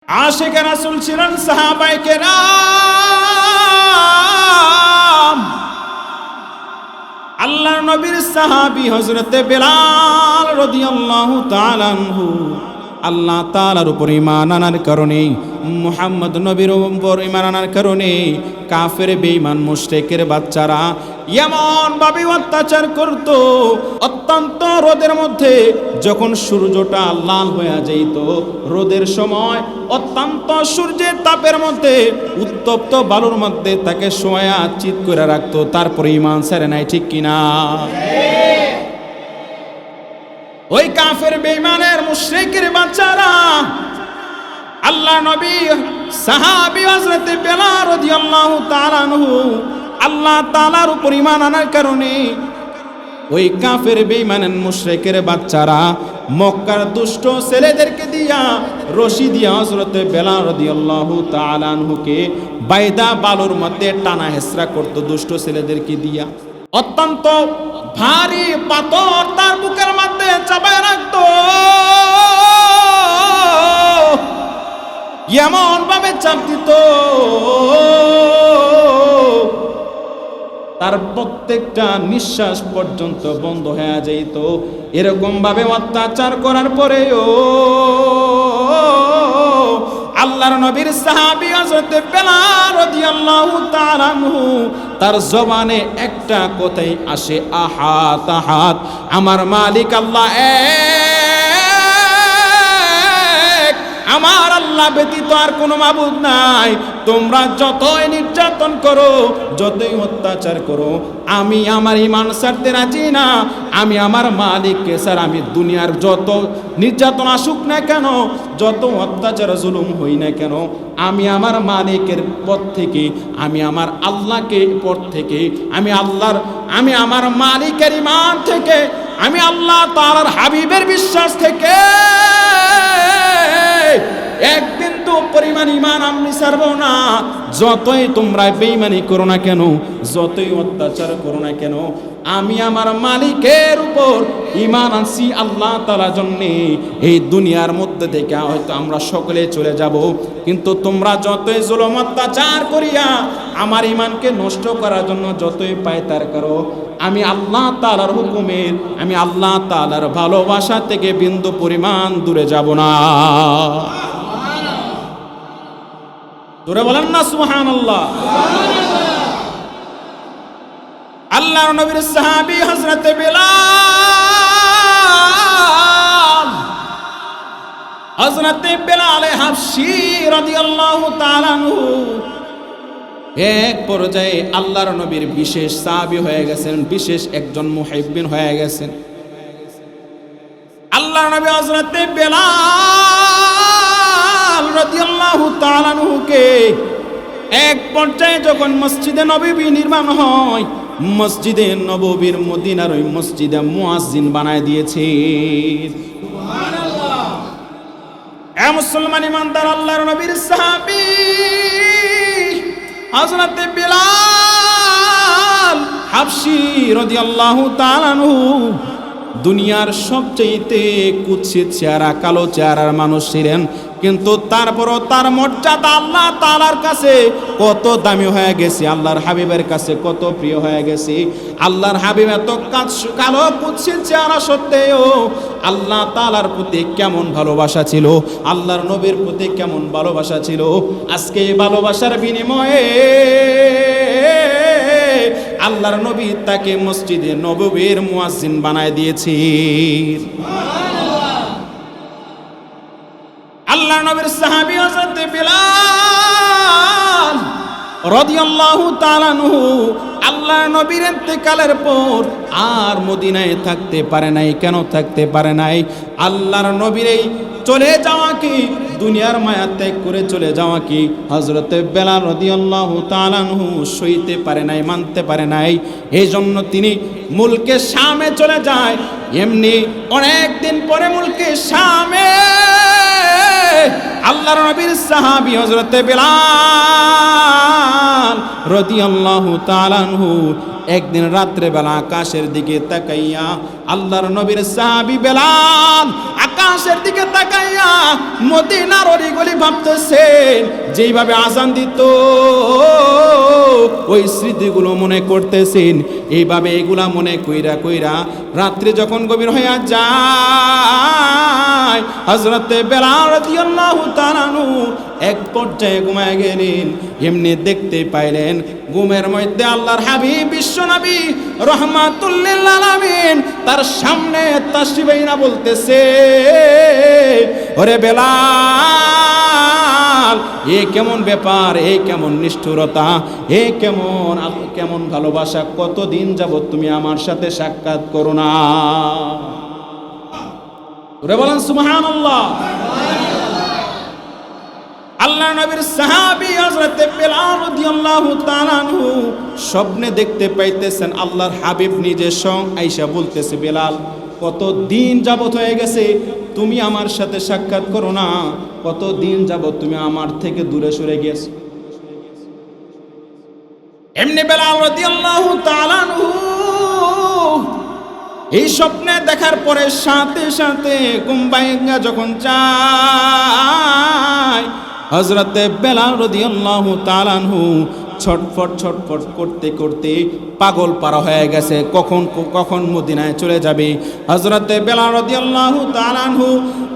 আশিকে রাসূল ছিলেন সাহাবায়ে কেরাম। আল্লাহর নবীর সাহাবী হযরতে বেলাল রাদিয়াল্লাহু তাআলা আনহু আল্লাহ তাআলার উপর ঈমান আনার কারণে, মুহাম্মদ নবীর উপর ঈমান আনার কারণে কাফের বেঈমান মুশরিকের বাচ্চারা এমন ভাবে অত্যাচার করত। অত্যন্ত রোদের মধ্যে যখন সূর্যটা লাল হয়ে যাইত, রোদের সময় অত্যন্ত সূর্যের তাপের মধ্যে উত্তপ্ত বালুর মধ্যে তাকে শোয়া চিৎ করে রাখতো, তারপরে ঈমান ছেড়ে নাই, ঠিক কিনা? ওই কাফের বেঈমানের মুশরিকের বাচ্চারা আল্লাহ নবী সাহাবী হযরত বেলাল রাদিয়াল্লাহু তাআলা আনহু আল্লাহ তাআলার উপর ঈমান আনার কারণে ওই কাফের বেঈমানের মুশরিকের বাচ্চারা মক্কার দুষ্ট ছেলেদেরকে দিয়া রশি দিয়া হযরত বেলাল রাদিয়াল্লাহু তাআলা আনহুকে বাইদা বালুর মধ্যে টানা হেসরা করত, দুষ্ট ছেলেদেরকে দিয়া। অত্যন্ত ভারী পাথর তার বুকের মধ্যে চাপায় রাখত, এমন ভাবে চাপ দিত তার প্রত্যেকটা নিঃশ্বাস পর্যন্ত বন্ধ হয়ে যাইত। এরকম ভাবে অত্যাচার করার পরেও আল্লাহর নবীর সাহাবী হযরত বেলাল রাদিয়াল্লাহু তাআলা আনহু তার জবানে একটা কথাই আসে, আহাত আহাত, আমার মালিক আল্লাহ এক, আমার আল্লাহ ব্যতীত আর কোনো মাবুদ নাই। তোমরা যতই নির্যাতন করো, যতই অত্যাচার করো, আমি আমার ঈমান ছাড়তে রাজি না। আমি আমার মালিককে ছাড়া, আমি দুনিয়ার যত নির্যাতন আসুক না কেন, যত অত্যাচার জুলুম হই না কেন, আমি আমার মালিকের পথ থেকে, আমি আমার আল্লাহকে পথ থেকে, আমি আমার মালিকের ঈমান থেকে, আমি আল্লাহ তাআলার হাবিবের বিশ্বাস থেকে এক বিন্দু পরিমাণ ঈমান আমি ছাড়ব না। যতই তোমরা বেঈমানি করো না কেন, যতই অত্যাচার করো না কেন, আমি আমার মালিকের উপর ঈমান আনছি আল্লাহ তাআলার জন্য। এই দুনিয়ার মধ্যে থেকে হয়তো আমরা সকলে চলে যাব, কিন্তু তোমরা যতই জুলুম অত্যাচার করিয়া আমার ঈমানকে নষ্ট করার জন্য যতই পায়তার করো, আমি আল্লাহ তাআলার হুকুমের, আমি আল্লাহ তাআলার ভালোবাসা থেকে বিন্দু পরিমাণ দূরে যাব না। তোরা বলেন না সুবহানাল্লাহ। আল্লাহর নবীর সাহাবী হযরত বেলাল হাবশী রাদিয়াল্লাহু তাআলা আনহু এক পর্যায়ে আল্লাহর নবীর বিশেষ সাহাবী হয়ে গেছেন, বিশেষ একজন মুহিব্বিন হয়ে গেছেন। আল্লাহর নবী হযরত বেলাল রাদিয়াল্লাহু তাআলা আনহুকে এক পর্যায়ে যখন মসজিদে নববী নির্মাণ হয়, মসজিদে নববীর মদিনার ওই মসজিদে মুয়াজ্জিন বানায় দিয়েছে। সুবহানাল্লাহ। এ মুসলমান ইমানদার, আল্লাহর নবীর সাহাবী হযরত বেলাল হাবশী রাদিয়াল্লাহু তাআলা আনহু দুনিয়ার সবচেয়ে কুৎসিত চেহারা, কালো চেহারার মানুষ ছিলেন, কিন্তু তারপরও তার মর্যাদা আল্লাহ তাআলার কাছে কত দামি হয়ে গেছে, আল্লাহর হাবিবের কাছে কত প্রিয় হয়ে গেছে। আল্লাহর হাবিব এত কালো কুৎসিত চেহারা সত্ত্বেও আল্লাহ তাআলার প্রতি কেমন ভালোবাসা ছিল, আল্লাহর নবীর প্রতি কেমন ভালোবাসা ছিল। আজকে এই ভালোবাসার বিনিময়ে আল্লাহর নবী তাকে মসজিদে নববীর মুয়াজ্জিন বানায় দিয়েছে। আল্লাহর নবীর সাহাবী হযরত বেলাল রাদিয়াল্লাহু তাআলা আনহু আল্লাহর নবীর ইন্তেকালের পর আর মদিনায় থাকতে পারে নাই। কেন থাকতে পারে নাই? আল্লাহর নবীর এই চলে যাওয়া কি, দুনিয়ার মায়া ত্যাগ করে চলে যাওয়া কি হযরত বেলাল রাদিয়াল্লাহু তাআলা আনহু সইতে পারে নাই, মানতে পারে নাই। এই জন্য তিনি মুলকে শামে চলে যায়। এমনি অনেক দিন পরে মুলকে শামে আল্লাহর নবীর সাহাবী হযরত বেলাল রাদিয়াল্লাহু তাআলা আনহু একদিন রাত্রে বেলা আকাশের দিকে তাকাইয়া আল্লাহর নবীর সাহাবী বেলাল আকাশের দিকে তাকাইয়া মদিনার অলিগলি ভাবতেছেন, যেইভাবে আজান দিত ওই স্মৃতিগুলো মনে করতেছেন। এইভাবে এগুলা মনে কইরা কইরা রাত্রি যখন গভীর হইয়া যায়, হযরতে বেলাল রাদিয়াল্লাহু তাআলা আনহু এক পর্যায়ে ঘুমায় গেলেন। এমনি দেখতে পাইলেন ঘুমের মধ্যে আল্লাহর হাবিব বিশ্বনবী রাহমাতুল লিল আলামিন তার সামনে তাশরিফ আইনা বলতেছে, ওরে বেলাল, এ কেমন ব্যাপার, এ কেমন নিষ্ঠুরতা, এ কেমন ভালোবাসা, কতদিন যাবত তুমি আমার সাথে সাক্ষাৎ করো না? ওরে বলেন সুবহানাল্লাহ। আল্লাহ নবীর সাহাবী হযরত বেলাল রাদিয়াল্লাহু তাআলা আনহু স্বপ্নে দেখতে পাইতেছেন আল্লাহর হাবিব নিজে স্বয়ং আয়েশা বলতেছে, বেলাল, কত দিন যাবত হয়ে গেছে তুমি আমার সাথে সাক্ষাৎ করো না, কত দিন যাবত তুমি আমার থেকে দূরে সরে গেছো। এমনি বেলাল রাদিয়াল্লাহু তাআলা আনহু এই স্বপ্নে দেখার পরে সাথে সাথে ঘুম ভাঙা যখন যায়, হযরতে বেলাল রাদিয়াল্লাহু তাআলা আনহু ছটফট ছটফট করতে করতে পাগল পারা হয়ে গেছে, কখন মদিনায় চলে যাবে। হযরতে বেলাল রাদিয়াল্লাহু তাআলা আনহু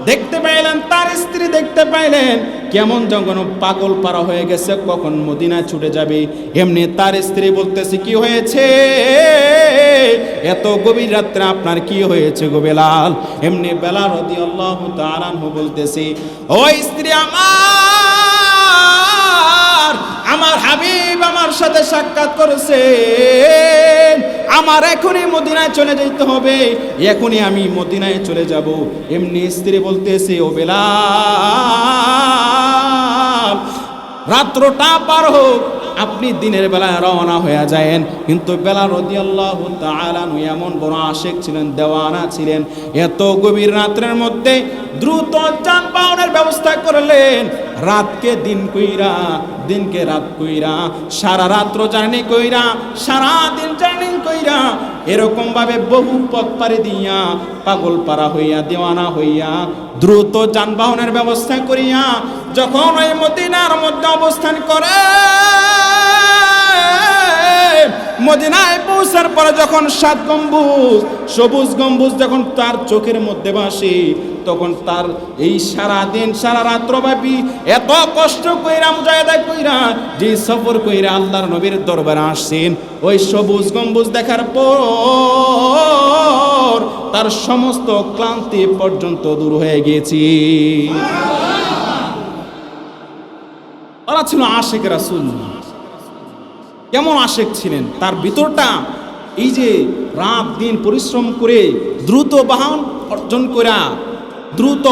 দেখতে পাইলেন, তার স্ত্রী দেখতে পাইলেন কেমন যখন পাগল পারা হয়ে গেছে, কখন মদিনায় ছুটে যাবে। এমনি তার স্ত্রী বলতেছে, কি হয়েছে, এত গভীর রাত্রে আপনার কি হয়েছে গো বেলাল? এমনি বেলাল রাদিয়াল্লাহু তাআলা আনহু বলতেছে, ও স্ত্রী আমার হাবিব আমার সাথে সাক্ষাৎ করেছে, আমার এখনই মদিনায় চলে যেতে হবে, এখনই আমি মদিনায় চলে যাব। এমনি স্ত্রী বলতেছে, ও বেলাল, রাত্রটা পার হোক, আপনি দিনের বেলায় রওনা হয়ে যায়েন। কিন্তু বেলাল রাদিয়াল্লাহু তাআলা আনহু এমন বড় আশিক ছিলেন, দেওয়ানা ছিলেন, এত গভীর রাত্রের মধ্যে দ্রুত যানবাহনের ব্যবস্থা করলেন। রাতকে দিন কইরা, দিনকে রাত কইরা, সারা রাত্র জার্নি কইরা, সারা দিন জার্নি কইরা, এরকম ভাবে বহু পথ পাড়ি দিয়া পাগল পারা হইয়া, দেওয়ানা হইয়া, দ্রুত যানবাহনের ব্যবস্থা করিয়া যখন ওই মদিনার মধ্যে অবস্থান করে, মদিনায় পৌঁছার পরে যখন 7 গম্বুজ, সবুজ গম্বুজ যখন তার চোখের মধ্যে ভাসে, তখন তার এই সারা দিন সারা রাত্রব্যাপী এত কষ্ট কইরা, মুজাহিদা কইরা, যে সফর কইরা আল্লাহর নবীর দরবারে আসছেন, ওই সবুজ গম্বুজ দেখার পর তার সমস্ত ক্লান্তি পর্যন্ত দূর হয়ে গেছে। ওরা ছিল আশিক রাসূল। কেমন আশিক ছিলেন, তার ভিতরটা এই যে রাত দিন পরিশ্রম করে দ্রুত বাহন অর্জন করা, দ্রুত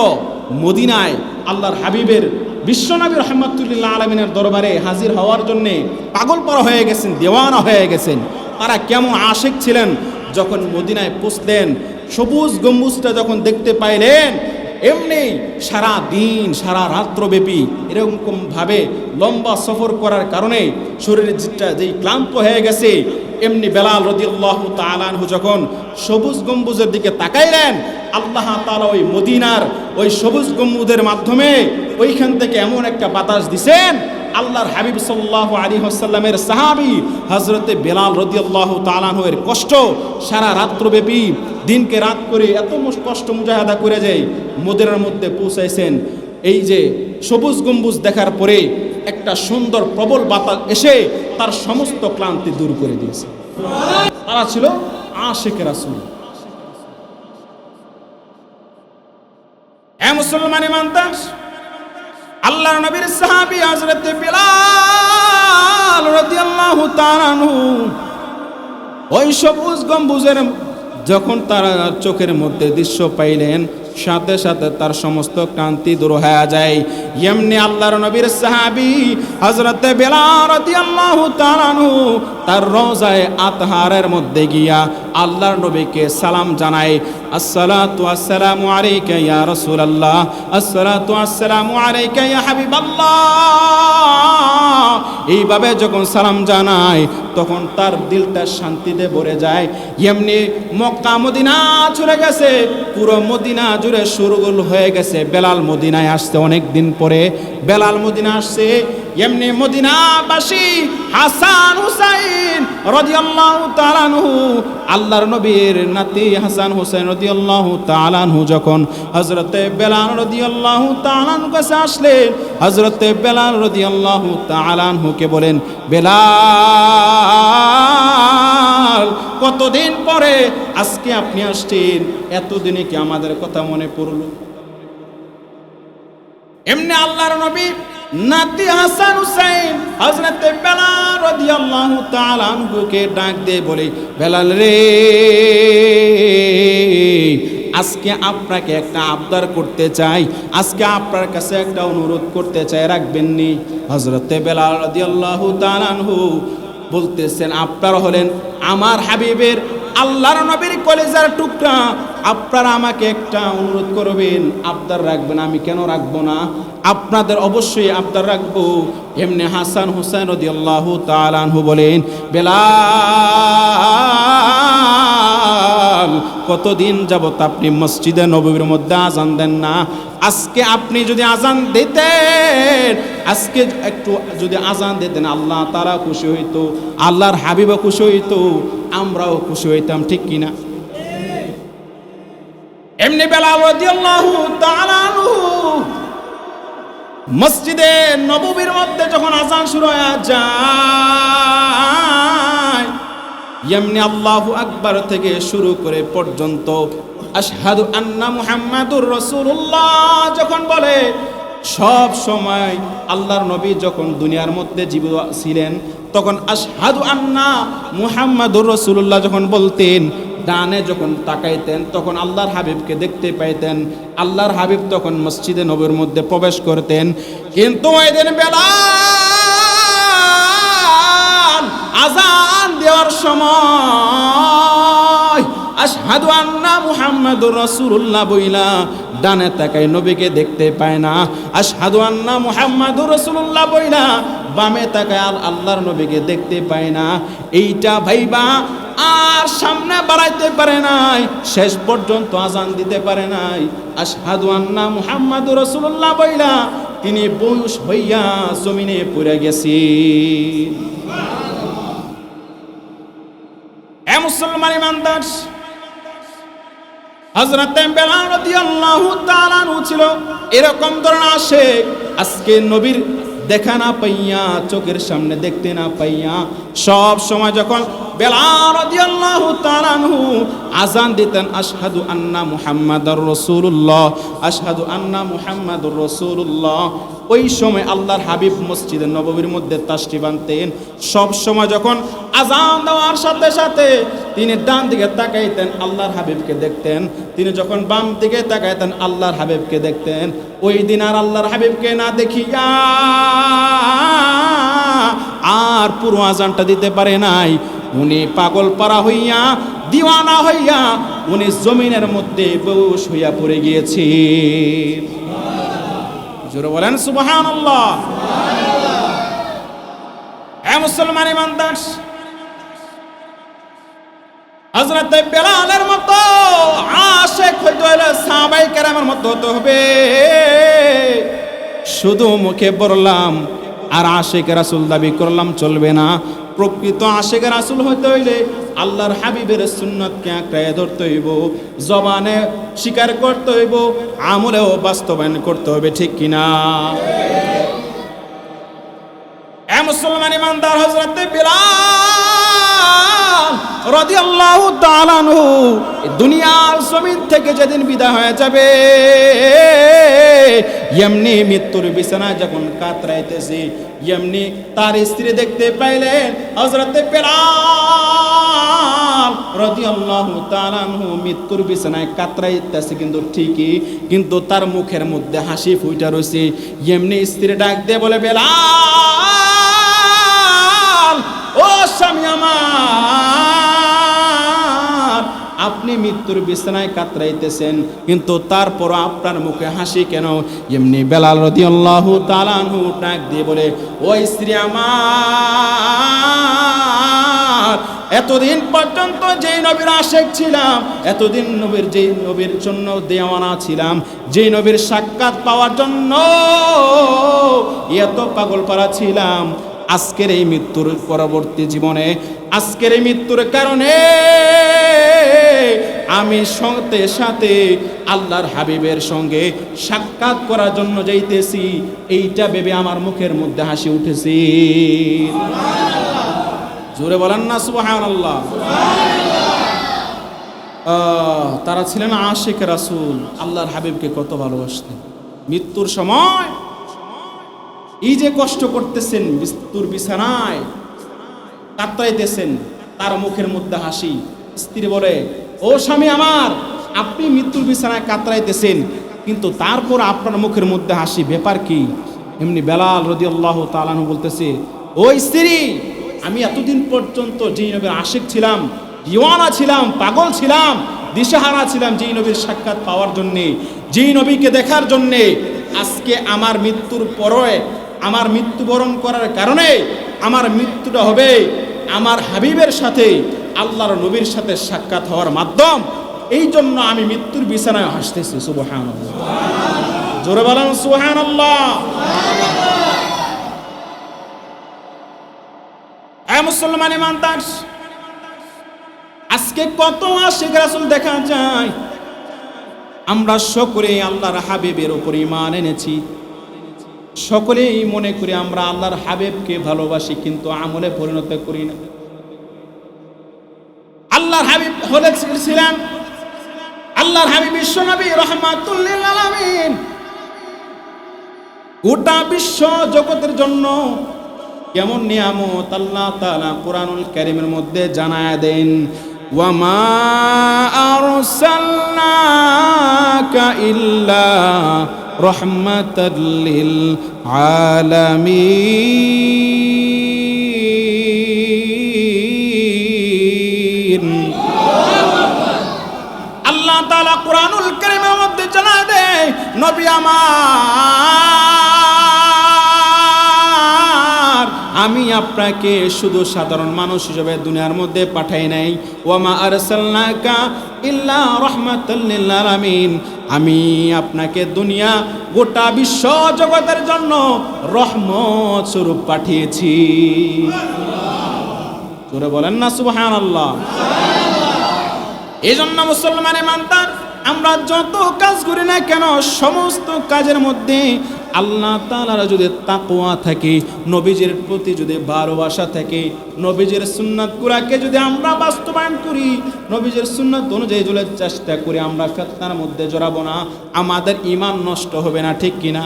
মদিনায় আল্লাহর হাবিবের বিশ্বনবী রাহমাতুল লিল আলামিনের দরবারে হাজির হওয়ার জন্য পাগল পারা হয়ে গেছেন, দেওয়ানা হয়ে গেছেন। তারা কেমন আশিক ছিলেন, যখন মদিনায় পৌঁছলেন, সবুজ গম্বুজটা যখন দেখতে পাইলেন, এমনি সারা দিন সারা রাত্রব্যাপী এরকম ভাবে লম্বা সফর করার কারণে শরীরের যেই ক্লান্ত হয়ে গেছে, এমনি বেলাল রাদিয়াল্লাহু তাআলা আনহু যখন সবুজ গম্বুজের দিকে তাকাইলেন, আল্লাহ তাআলা ওই মদিনার ওই সবুজ গম্বুজের মাধ্যমে ওইখান থেকে এমন একটা বাতাস দিছেন, আল্লাহর হাবিব সাল্লাল্লাহু আলাইহি ওয়াসাল্লামের সাহাবী হযরতে বেলাল রাদিয়াল্লাহু তাআলা আনহু এর কষ্ট সারা রাত্রব্যাপী, দিনকে রাত করে এত কষ্ট মুজাহাদা করে যায় মদিনার মধ্যে পৌঁছাইছেন। এই যে সবুজ গম্বুজ দেখার পরে একটা সুন্দর প্রবল বাতাস এসে তার সমস্ত ক্লান্তি দূর করে দিয়েছে। তারা ছিল আশিক রাসূল। এ মুসলমান ইমানদার, আল্লাহর নবীর সাহাবী হযরত বেলাল রাদিয়াল্লাহু তাআলা আনহু ওই সবুজ গম্বুজের যখন তারা চোখের মধ্যে দৃশ্য পাইলেন, সাথে সাথে তার সমস্ত ক্লান্তি দূর হয়ে যায়। এমনি আল্লাহর নবীর সাহাবী হযরত বেলাল রাদিয়াল্লাহু তাআলা আনহু তার রওজায়ে আতহারের মধ্যে গিয়া আল্লাহর নবীকে সালাম জানায়, আসসালাতু আসসালামু আলাইকা ইয়া রাসূলুল্লাহ, আসসালাতু আসসালামু আলাইকা ইয়া হাবিবাল্লাহ, এইভাবে যখন সালাম জানায় তখন তার দিলটা শান্তিতে ভরে যায়। এমনি মক্কা মদিনা চলে গেছে, পুরো মদিনা জুড়ে শোরগোল হয়ে গেছে। বেলাল মদিনায় আসছে অনেক দিন পরে, বেলাল মদিনা আসছে। এমনি মদিনাবাসী হাসান হুসাইন রাদিয়াল্লাহু তাআলা আনহু, আল্লাহর নবীর নাতি হাসান হুসাইন রাদিয়াল্লাহু তাআলা আনহু যখন হযরতে বেলাল রাদিয়াল্লাহু তাআলা আনহু কাছে আসলেন, হযরতে বেলাল রাদিয়াল্লাহু তাআলা আনহুকে বলেন, বেলাল কতদিন পরে আজকে আপনি আসছেন, এতদিনে কি আমাদের কথা মনে পড়লো? এমনি আল্লাহর নবী নাতি হাসান হুসাইন হযরতে বেলাল রাদিয়াল্লাহু তাআলা আনহুকে ডাক দিয়ে বলে, বেলাল রে, আজকে আপনাকে একটা আবদার করতে চাই, আজকে আপনার কাছে একটা অনুরোধ করতে চাই, রাখবেন নি? হযরতে বেলাল রাদিয়াল্লাহু তাআলা আনহু বলতেছেন, আপনারা হলেন আমার হাবিবের আল্লাহর নবীর কলেজার টুকরা, আপনারা আমাকে একটা অনুরোধ করবেন, আবদার রাখবেন। আমি কেন রাখবো না? আপনাদের অবশ্যই আবদার রাখবো। এমনি হাসান হুসাইন রাদিয়াল্লাহু তাআলা আনহু বলেন, বেলাল কতদিন যাবত আপনি মসজিদে নববীর মধ্যে আজান দেন না, আজকে আপনি যদি আজান দিতেন, আজকে একটু যদি আজান দিতেন, আল্লাহ তাআলা খুশি হইতো, আল্লাহর হাবিবও খুশি হইতো, আমরাও খুশি হইতাম, ঠিক কিনা? এমনি বেলাল রাদিয়াল্লাহু তাআলা আনহু মসজিদে নববীর মধ্যে যখন আজান শুরু হয়ে যায়, এমনি আল্লাহু আকবার থেকে শুরু করে পর্যন্ত আশহাদু আন্না মুহাম্মাদুর রাসূলুল্লাহ যখন বলে, সব সময় আল্লাহর নবী যখন দুনিয়ার মধ্যে জীবিত ছিলেন তখন আশহাদু আন্না মুহাম্মাদুর রাসূলুল্লাহ যখন বলতেন, ডানে যখন তাকাইতেন তখন আল্লাহর হাবিবকে দেখতে পাইতেন। আল্লাহর হাবিব তখন মসজিদে নববীর মধ্যে প্রবেশ করতেন। কিন্তু ওই দিন বেলাল আজান দেওয়ার সময় আশহাদু আন্না মুহাম্মাদুর রাসূলুল্লাহ বইলা ডানে তাকায় নবীকে দেখতে পায় না, আশহাদু আন্না মুহাম্মাদুর রাসূলুল্লাহ বইলা বামে তাকায় আল্লাহর নবীকে দেখতে পায় না। এইটা ভাইবা আর সামনে বাড়াইতে পারে নাই, শেষ পর্যন্ত আজান দিতে পারে নাই। আশহাদু আন্না মুহাম্মাদুর রাসূলুল্লাহ বইলা তিনি বেহুশ হইয়া জমিনে পড়ে গেছি। এ মুসলমান ইমানদার, হযরতে বেলাল রাদিয়াল্লাহু তাআলা আনহু ছিল এরকম ধরনের আশিক। আজকে নবীর দেখা না পাইয়া, চোখের সামনে দেখতে না পাইয়া, সব সময় যখন বেলাল রাদিয়াল্লাহু তাআলা আনহু আযান দিতেন, আশহাদু আন্না মুহাম্মাদুর রাসূলুল্লাহ, আশহাদু আন্না মুহাম্মাদুর রাসূলুল্লাহ, ওই সময় আল্লাহর হাবিব মসজিদে নববীর মধ্যে তাশরিফ আনতেন। সব সময় যখন আযান দেওয়ার সাথে সাথে তিনি ডান দিকে তাকাইতেন, আল্লাহর হাবিবকে দেখতেন। তিনি যখন বাম দিকে তাকাইতেন, আল্লাহর হাবিবকে দেখতেন। ওই দিন আর আল্লাহর হাবিবকে না দেখিয়া আর পুরো আযানটা দিতে পারে নাই। উনি পাগল পারা হইয়া, দিওয়ানা হইয়া উনি জমিনের মধ্যে বেহুশ হইয়া পড়ে গিয়েছে। জোরে বলেন সুবহানাল্লাহ। হে মুসলমান ইমানদার, হযরতে বেলালের মতো আশিক হইতে হলে সাহাবায়ে কেরামের মতো হতে হবে। শুধু মুখে বললাম আর আশিক রাসূল দাবি করলাম চলবে না। প্রকৃত আশিক রাসূল হইতে হইলে আল্লাহর হাবিবের সুন্নাতকে আঁকড়াইয়া ধরতে হইব, জবানে স্বীকার করতে হইব, আমলেও বাস্তবায়ন করতে হবে, ঠিক কিনা? এ মুসলমান ইমানদার, হযরতে বেলাল রাদিয়াল্লাহু তাআলা আনহু দুনিয়ার জমিন থেকে যেদিন বিদায় হয়ে যাবে, এমনি মৃত্যুর বিছানায় যখন কাতরাইতেছে, এমনি তার স্ত্রী দেখতে পাইলেন হযরতে বেলাল রাদিয়াল্লাহু তাআলা আনহু মৃত্যুর বিছানায় কাতরাইতেছে, কিন্তু ঠিকই, কিন্তু তার মুখের মধ্যে হাসি ফুইটা রয়েছে। এমনি স্ত্রী ডাক দিয়ে বলে, বেলাল ও স্বামী আমার, আপনি মৃত্যুর বিছানায় কাতরাইতেছেন, কিন্তু তারপর আপনার মুখে হাসি কেন? এমনি বেলাল রাদিয়াল্লাহু তাআলা আনহু ডাক দিয়ে বলে, ও স্ত্রী আমার, এতদিন পর্যন্ত যেই নবীর আশেক ছিলাম, এতদিন যেই নবীর জন্য দেওয়ানা ছিলাম, যেই নবীর সাক্ষাৎ পাওয়ার জন্য এত পাগলপাড়া ছিলাম, আজকের এই মৃত্যুর পরবর্তী জীবনে, আজকের এই মৃত্যুর কারণে আমি সাথে সাথে আল্লাহর হাবিবের সঙ্গে সাক্ষাৎ করার জন্য যাইতেছি, এইটা ভেবে আমার মুখের মধ্যে হাসি উঠেছে। জোরে বলেন না সুবহানাল্লাহ। তারা ছিলেন আশিক রাসূল, আল্লাহর হাবিবকে কত ভালোবাসতেন। মৃত্যুর সময় এই যে কষ্ট করতেছেন, মৃত্যুর বিছানায় কাতরাইতেছেন, তার মুখের মধ্যে হাসি। স্ত্রী বলে, ও স্বামী আমার, আপনি মৃত্যুর বিছানায় কাতরাইতেছেন, কিন্তু তারপর আপনার মুখের মধ্যে হাসি, ব্যাপার কি? এমনি বেলাল রাদিয়াল্লাহু তাআলা আনহু বলতেছে, ও স্ত্রী, আমি এতদিন পর্যন্ত যেই নবীর আশিক ছিলাম, দিওয়ানা ছিলাম, পাগল ছিলাম, দিশেহারা ছিলাম যেই নবীর সাক্ষাৎ পাওয়ার জন্যে, যেই নবীকে দেখার জন্যে, আজকে আমার মৃত্যুর পরে, আমার মৃত্যুবরণ করার কারণে আমার মৃত্যুটা হবে আমার হাবিবের সাথে, আল্লাহর নবীর সাথে সাক্ষাৎ হওয়ার মাধ্যম। এই জন্য আমি মৃত্যুর বিছানায় হাসতেছি। সুবহানাল্লাহ, জোরে বলেন সুবহানাল্লাহ। মুসলমান ইমানদার, আজকে কত আশিক রাসূল দেখা যায়। আমরা সকলে আল্লাহর হাবিবের উপর ঈমান এনেছি, সকলেই মনে করি আমরা আল্লাহর হাবিবকে ভালোবাসি, কিন্তু আমলে পরিণত করি না। আল্লাহর হাবিব ছিলেন আল্লাহর হাবিব বিশ্বনবী রাহমাতুল লিল আলামিন, গোটা বিশ্ব জগতের জন্য কেমন নিয়ামত আল্লাহ তাআলা কুরআনুল কারীমের মধ্যে জানায় দেন, ওয়া মা আরসালনাকা ইল্লা রাহমাতাল লিল আলামিন। আল্লাহ তাআলা কুরআনুল কারীমের মধ্যে জানায় দেয়, নবী আমার, আমি আপনাকে শুধু সাধারণ মানুষ হিসেবে দুনিয়ার মধ্যে পাঠাই নাই। ওয়া মা আরসালনাকা ইল্লা রাহমাতাল লিল আলামিন, আমি আপনাকে দুনিয়া গোটা বিশ্ব জগতের জন্য রহমত স্বরূপ পাঠিয়েছি। জোরে বলেন না সুবহানাল্লাহ। এই জন্য মুসলমান ইমানদার, আমরা যত কাজ করি না কেন, সমস্ত কাজের মধ্যে আল্লাহ তাআলার যদি তাকওয়া থাকে, নবীজির প্রতি যদি ভালোবাসা থাকে, নবীজির সুন্নাতগুলোকে যদি আমরা বাস্তবায়ন করি, নবীজির সুন্নাত অনুযায়ী চলার চেষ্টা করি, আমরা ফিতনার মধ্যে জড়াবো না, আমাদের ঈমান নষ্ট হবে না, ঠিক কিনা?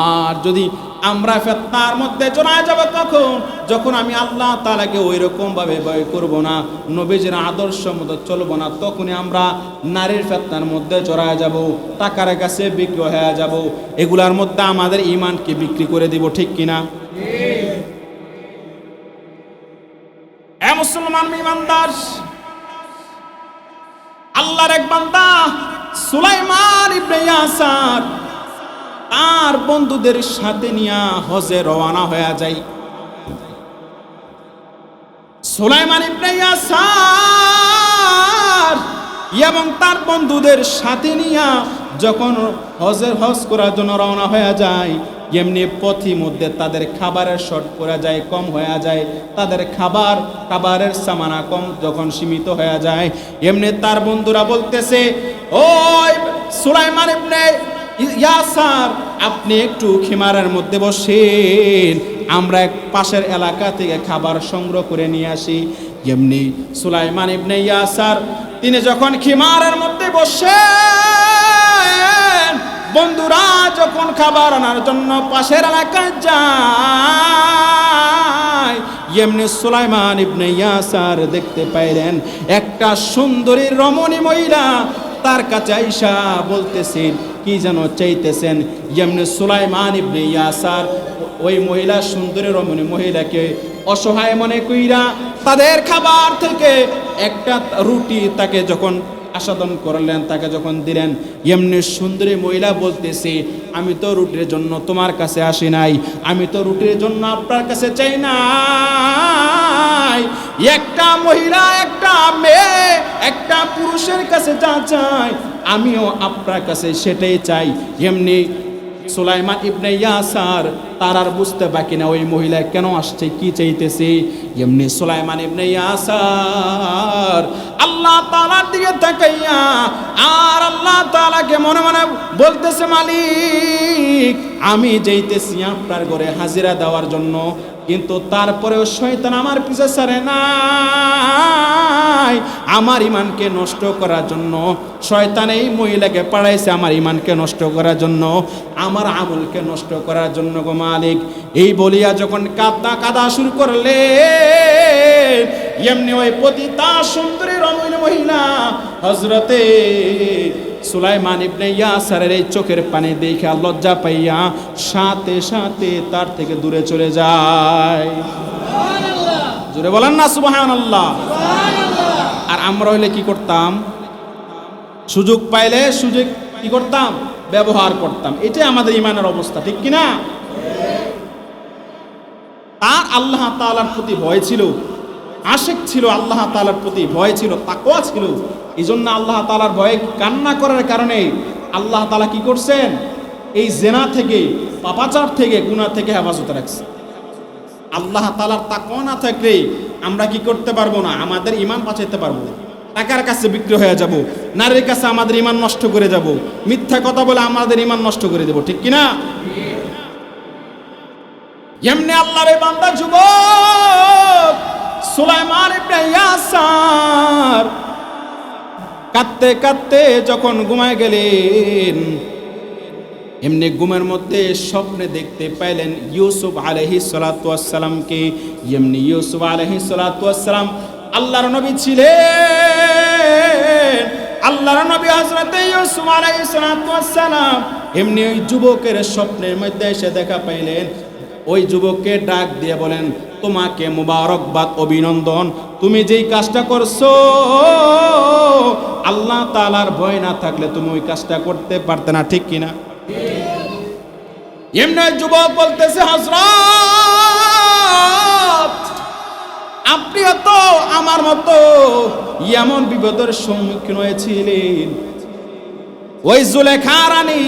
আর যদি আমরা ফিতনার মধ্যে জড়ায় যাব, তখন যখন আমি আল্লাহ তাআলাকে ওই রকম ভাবে ভয় করব না, নবীজির আদর্শ মতো চলবো না, তখনই আমরা নারীর ফিতনার মধ্যে জড়ায় যাব, টাকার কাছে বিক্রি হয়ে যাব, এগুলার মধ্যে আমাদের ঈমানকে বিক্রি করে দিব, ঠিক কিনা? এ মুসলমান ঈমানদার, আল্লাহর এক বান্দা সুলাইমান ইবনে ইয়াসার তার বন্ধুদের সাথে নিয়ে হজে রওনা হয়ে যায়। সুলাইমান ইবনে ইয়াসার এবং তার বন্ধুদের সাথে নিয়ে যখন হজ করার জন্য রওনা হয়ে যায়, এমনি পথি মধ্যে তাদের খাবারের শর্ট পড়ে যায়, কম হয়ে যায়, তাদের খাবারের সামানা কম যখন সীমিত হয়ে যায়, এমনি তার বন্ধুরা বলতেছে, ওই সুলাইমান ইবনে ইয়াসার, আপনি একটু খিমারের মধ্যে বসেন, আমরা এক পাশের এলাকা থেকে খাবার সংগ্রহ করে নিয়ে আসি। এমনি সুলাইমান ইবনে ইয়াসার তিনি যখন খিমারের মধ্যে বসেন, বন্ধুরা যখন খাবার আনার জন্য পাশের এলাকায় যায়, এমনি সুলাইমান ইবনে ইয়াসার দেখতে পাইলেন একটা সুন্দরী রমণী মহিলা তার কাছে আইসা বলতেছেন, কি যেন চাইতেছেন। যেমনি সুলাইমান ইবনে ইয়াসার ওই মহিলা, সুন্দরী রমণী মহিলাকে অসহায় মনে কইরা তাদের খাবার থেকে একটা রুটি তাকে যখন আস্বাদন করলেন, তাকে যখন দিলেন, এমনি সুন্দরী মহিলা বলতেছে, আমি তো রুটির জন্য তোমার কাছে আসি নাই, আমি তো রুটির জন্য আপনার কাছে চাই নাই। একটা মহিলা, একটা মেয়ে, একটা পুরুষের কাছে যা চাই আমিও আপনার কাছে সেটাই চাই। এমনি সুলাইমান ইবনে ইয়াসার তার আর বুঝতে বাকি না ওই মহিলা কেন আসছে, কি চাইতেছে। এমনি সুলাইমান ইবনে ইয়াসার আল্লাহ তাআলার দিকে তাকাইয়া আর আল্লাহ তাআলাকে মনে মনে বলতেছে, মালিক আমি যাইতেছি আপনার ঘরে হাজিরা দেওয়ার জন্য, কিন্তু তারপরেও শয়তান আমার পিছে ছাড়ে নাই। আমার ঈমানকে নষ্ট করার জন্য শয়তান এই মহিলাকে পাঠাইছে, আমার ঈমানকে নষ্ট করার জন্য, আমার আমলকে নষ্ট করার জন্য গো মালিক। এই বলিয়া যখন কাঁদা শুরু করলে, এমনি ওই পতিতা সুন্দরী রমণী মহিলা হযরতে সুলাইমান ইবনে ইয়াসারের এই চোখের পানি দেখে লজ্জা পাইয়া সাথে সাথে তার থেকে দূরে চলে যায়। সুবহানাল্লাহ, জোরে বলেন না সুবহানাল্লাহ। আর আমরা হইলে কি করতাম? সুযোগ পাইলে সুযোগ কি করতাম? ব্যবহার করতাম। এটাই আমাদের ঈমানের অবস্থা, ঠিক কি না? তার আল্লাহ তাআলার প্রতি ভয় ছিল, আশিক ছিল, আল্লাহ তাআলার প্রতি ভয় ছিল, তাকওয়া ছিল। এই জন্য আল্লাহ তাআলার ভয়ে কান্না করার কারণে আল্লাহ তাআলা কি করছেন? এই জেনা থেকে, পাপাচার থেকে, গুনাহ থেকে হেফাজত রাখছে। আল্লাহ তাআলার তাকওয়া না থাকলে আমরা কি করতে পারবো না? আমাদের ঈমান বাঁচাইতে পারবো না। টাকার কাছে বিক্রি হয়ে যাব, নারীর কাছে আমাদের ঈমান নষ্ট করে যাব, মিথ্যা কথা বলে আমাদের ঈমান নষ্ট করে দেব, ঠিক কি না? এমনি আল্লাহর বান্দা যুবক সুলাইমান ইবনে ইয়াসার কাঁদতে কাঁদতে যখন ঘুমায় গেলেন, এমনি ঘুমের মধ্যে স্বপ্নে দেখতে পাইলেন ইউসুফ আলাইহিস সালাতু ওয়াস সালামকে। এমনি ইউসুফ আলাইহিস সালাতু ওয়াস সালাম আল্লাহর নবী ছিলেন, আল্লাহর নবী হযরতে ইউসুফ আলাইহিস সালাতু ওয়াস সালাম এমনি ওই যুবকের স্বপ্নের মধ্যে এসে দেখা পাইলেন। ওই যুবককে ডাক দিয়ে বলেন, তোমাকে মুবারকবাদ, অভিনন্দন, তুমি যেই কাজটা করছো আল্লাহ তাআলার ভয় না থাকলে তুমি ওই কাজটা করতে পারতে না, ঠিক কিনা? এমনি যুবক বলতেছে, হযরত আপনিও তো আমার মতো এমন বিপদের সম্মুখীন হয়েছিলেন। ওই জুলেখা রানী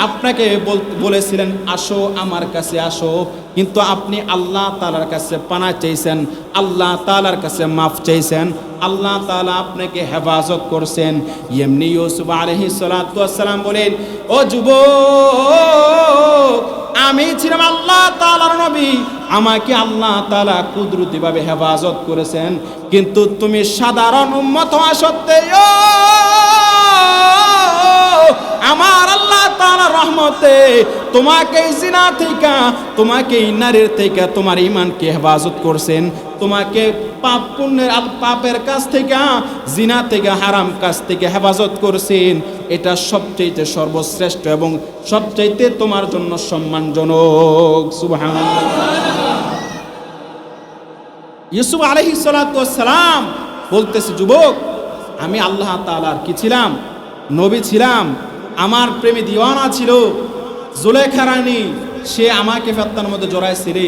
আপনাকে বলেছিলেন আসো আমার কাছে আসো, কিন্তু আপনি আল্লাহ তাআলার কাছে পানা চাইছেন, আল্লাহ তাআলার কাছে মাফ চাইছেন, আল্লাহ তাআলা আপনাকে হেফাজত করছেন। এমনি ইউসুফ আলাইহিস সালাতু ওয়াস সালাম বলেন, ও যুবক আমি ছিলাম আল্লাহ তাআলার নবী, আমাকে আল্লাহ তাআলা কুদরতিভাবে হেফাজত করেছেন, কিন্তু তুমি সাধারণ উম্মত হওয়া সত্ত্বেও আমার আল্লাহ তাআলার রহমতে তোমাকে জিনা থেকে, তোমাকে নারীর থেকে তোমার ঈমানকে হেফাজত করছেন, তোমাকে পাপ পুণ্যের পাপের কাছ থেকে, জিনা থেকে, হারাম কাজ থেকে হেফাজত করছেন। এটা সবচেয়ে সর্বশ্রেষ্ঠ এবং সবচেয়ে তোমার জন্য সম্মানজনক। সুবহানাল্লাহ। ইউসুফ আলাইহিস সালাতু ওয়াস সালাম বলতেছে, যুবক আমি আল্লাহ তাআলার কি ছিলাম? নবী ছিলাম, আমার প্রেমে দিওয়ানা ছিল জুলেখা রানী, সে আমাকে ফেতনার মধ্যে জড়াইছিল,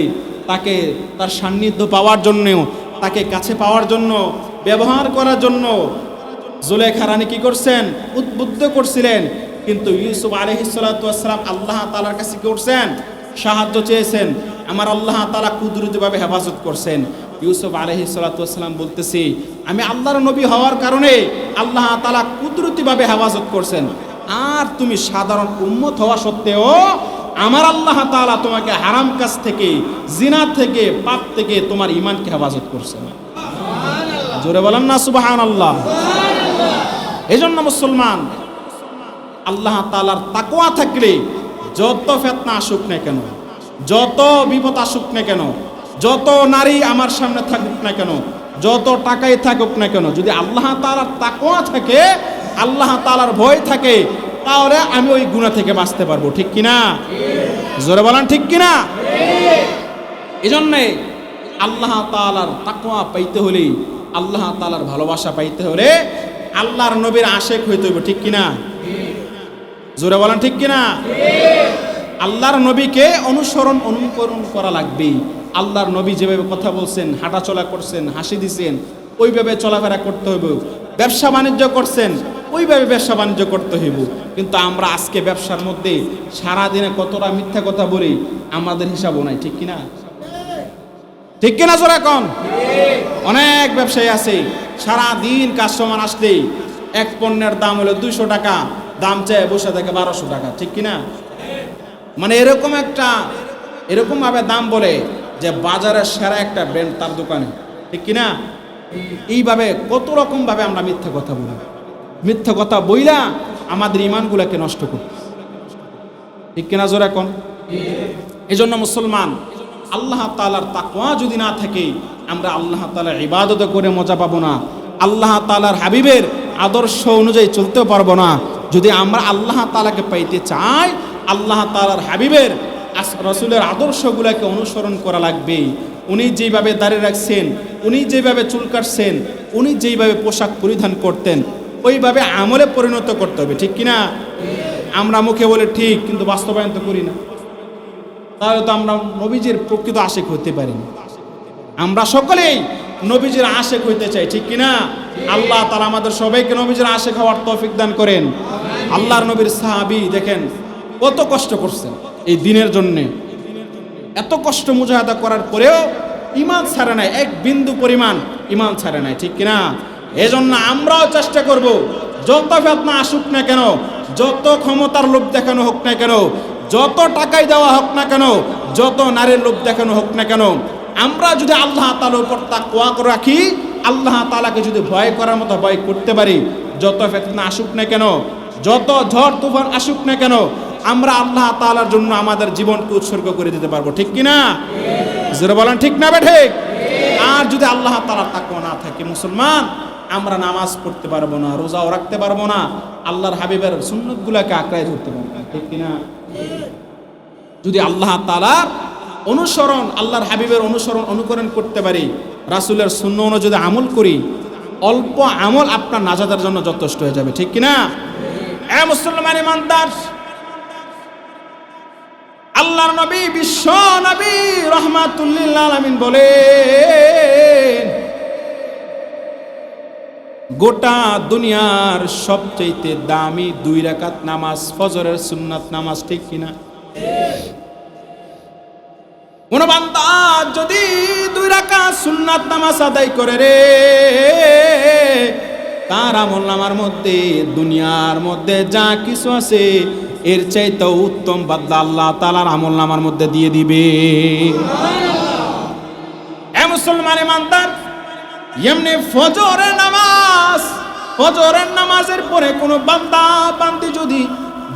তাকে তার সান্নিধ্য পাওয়ার জন্য, তাকে কাছে পাওয়ার জন্য, ব্যবহার করার জন্য জুলেখা রানী কি করছেন? উদ্বুদ্ধ করছিলেন। কিন্তু ইউসুফ আলাইহিস সালাতু ওয়াস সালাম আল্লাহ তাআলার কাছে কি করছেন? সাহায্য চেয়েছেন, আমার আল্লাহ তাআলা কুদরতিভাবে হেফাজত করছেন। ইউসুফ আলাইহিস সালাতু ওয়াস সালাম বলতেছি, আমি আল্লাহর নবী হওয়ার কারণে আল্লাহ তাআলা কুদরতিভাবে হেফাজত করছেন, আর তুমি সাধারণ উম্মত হওয়া সত্ত্বেও আমার আল্লাহ তাআলা তোমাকে হারাম কাজ থেকে, জিনা থেকে, পাপ থেকে তোমার ঈমানকে হেফাজত করছেন। সুবহানাল্লাহ, জোরে বলেন না সুবহানাল্লাহ। এজন্য মুসলমান আল্লাহ তাআলার তাকওয়া থাকলে যত ফিতনা আসুক না কেন, যত বিপদ আসুক না কেন, যত নারী আমার সামনে থাকুক না কেন, যত টাকাই থাকুক না কেন, যদি আল্লাহ তাআলার তাকওয়া থাকে, আল্লাহ তাআলার ভয় থাকে, তাহলে আমি ওই গুনাহ থেকে বাঁচতে পারবো, ঠিক কিনা? জোরে বলেন ঠিক কিনা? এজন্যে আল্লাহ তাআলার তাকওয়া পাইতে হলে, আল্লাহ তাআলার ভালোবাসা পাইতে হলে আল্লাহর নবীর আশেক হইতে হবে, ঠিক কিনা? জোরে বলেন ঠিক কিনা? আল্লাহর নবীকে অনুসরণ অনুকরণ করা লাগবে। আল্লাহর নবী যেভাবে কথা বলছেন, হাঁটাচলা করছেন, হাসি দিছেন, ওইভাবে চলাফেরা করতে হবে। ব্যবসা বাণিজ্য করছেন, ওইভাবে ব্যবসা বাণিজ্য করতে হইব। কিন্তু আমরা আজকে ব্যবসার মধ্যে সারাদিনে কতটা মিথ্যা কথা বলি, আমাদের হিসাবও নাই, ঠিক কিনা? ঠিক কিনা জোরে কোন? অনেক ব্যবসায়ী আছে সারাদিন কাস্টমার আসলেই এক পণ্যের দাম হলো 200 টাকা, দাম চায় বসে থাকে 1200 টাকা, ঠিক কিনা? মানে এরকম ভাবে দাম বলে যে বাজারের সেরা একটা ব্র্যান্ড তার দোকানে, ঠিক কিনা? এইভাবে কত রকম ভাবে আমরা মিথ্যা কথা বলি। মিথ্যা কথা বইলা আমাদের ইমানগুলোকে নষ্ট করি, ঠিক কিনা জোরে কোন? এই জন্য মুসলমান, আল্লাহ তাআলার তাকওয়া যদি না থাকে আমরা আল্লাহ তাআলার ইবাদত করে মজা পাবো না, আল্লাহ তাআলার হাবিবের আদর্শ অনুযায়ী চলতেও পারবো না। যদি আমরা আল্লাহ তাআলাকে পাইতে চাই, আল্লাহ তাআলার হাবিবের রাসূলের আদর্শগুলোকে অনুসরণ করা লাগবে। উনি যেভাবে দাঁড়িয়ে রাখছেন, উনি যেভাবে চুল কাটছেন, উনি যেভাবে পোশাক পরিধান করতেন, ওইভাবে আমলে পরিণত করতে হবে, ঠিক কিনা? আমরা মুখে বলে ঠিক, কিন্তু বাস্তবায়ন তো করি না। তাহলে তো আমরা নবীজির প্রকৃত আশিক হতে পারি না। আমরা সকলেই নবীজির আশিক হইতে চাই, ঠিক কিনা? আল্লাহ তাআলা আমাদের সবাইকে নবীজির আশিক হওয়ার তৌফিক দান করেন। আল্লাহর নবীর সাহাবী দেখেন কত কষ্ট করছেন এই দিনের জন্য। এত কষ্ট মুজাহাদা করার পরেও ঈমান ছাড়ে নাই, এক বিন্দু পরিমাণ ঈমান ছাড়ে নাই, ঠিক কিনা? এজন্য আমরাও চেষ্টা করব, যত ফিতনা আসুক না কেন, যত ক্ষমতার লোভ দেখানো হোক না কেন, যত টাকাই দেওয়া হোক না কেন, যত নারীর লোভ দেখানো হোক না কেন, আমরা যদি আল্লাহ তাআলার উপর তাকওয়া করে রাখি, আল্লাহ তাআলাকে যদি ভয় করার মতো ভয় করতে পারি, যত ফিতনা আসুক না কেন, যত ঝড় তুফান আসুক না কেন, আমরা আল্লাহ তাআলার জন্য আমাদের জীবনকে উৎসর্গ করে দিতে পারবো, ঠিক কিনা? জোরে বলেন ঠিক না ঠিক? আর যদি আল্লাহ তাআলার তাকওয়া না থাকে মুসলমান, আমরা নামাজ পড়তে পারবো না, রোজাও রাখতে পারবো না, আল্লাহর হাবিবের সুন্নতগুলোকে আঁকড়ায় ধরতে পারবো না, ঠিক কিনা? যদি আল্লাহ তাআলার অনুসরণ, আল্লাহর হাবিবের অনুসরণ অনুকরণ করতে পারি, রাসূলের সুন্নাহ অনুযায়ী যদি আমল করি, অল্প আমল আপনার নাজাতের জন্য যথেষ্ট হয়ে যাবে, ঠিক কিনা? মুসলমান ইমানদার, আল্লাহর নবী বিশ্ব নবী রাহমাতুল লিল আলামিন বলেন, গোটা দুনিয়ার সবচেয়ে দামি 2 রাকাত নামাজ ফজরের সুন্নাত নামাজ, ঠিক কিনা? কোন বান্দা যদি 2 রাকাত সুন্নাত নামাজ আদায় করে রে, তার আমলনামার মধ্যে দুনিয়ার মধ্যে যা কিছু আছে এর চাইতে উত্তম বদলা আল্লাহ তাআলার আমলনামার মধ্যে দিয়ে দিবে। এ মুসলমান ইমানদার, এমনি ফজরের নামাজের পরে কোনো বান্দা বান্দি যদি